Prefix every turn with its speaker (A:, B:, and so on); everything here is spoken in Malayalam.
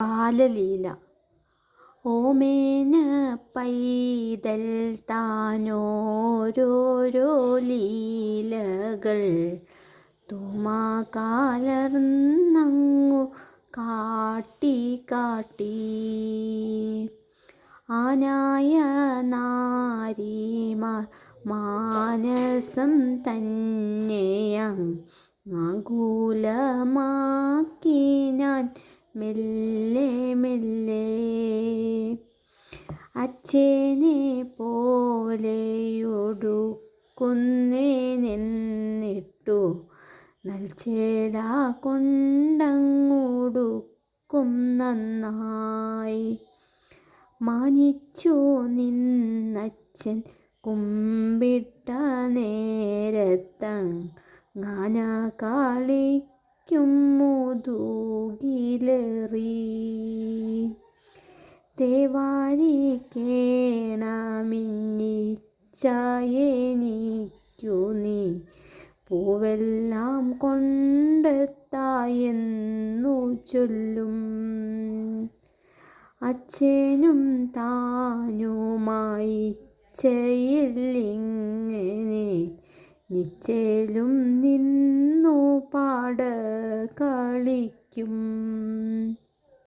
A: ബാലലീല. ഓമേന പൈതൽ താനോരോരോ ലീലകൾ തുമാകാലർന്നങ്ങു കാട്ടി കാട്ടി. ആനായ നാരിമാർ മാനസം തന്നെയാകുലമാക്കി ഞാൻ മെല്ലെ മെല്ലെ. അച്ഛനെ പോലെയൊടുക്കുന്നേനെന്നിട്ടു നൽചേട കൊണ്ടങ്ങുടുക്കും നന്നായി. മാനിച്ചു നിന്നച്ഛൻ കുമ്പിട്ട നേരത്തങ്ങാന കളിക്കും മുതുകിലേറി. തേവാരിക്കേണമിന്നിച്ചയെനിക്കു നീ പൂവെല്ലാം കൊണ്ടെത്തായെന്നു ചൊല്ലും. അച്ഛനും താനുമായിച്ഛയില്ലിങ്ങനെ നിശ്ചലും നിന്നു പാട കളിക്കും.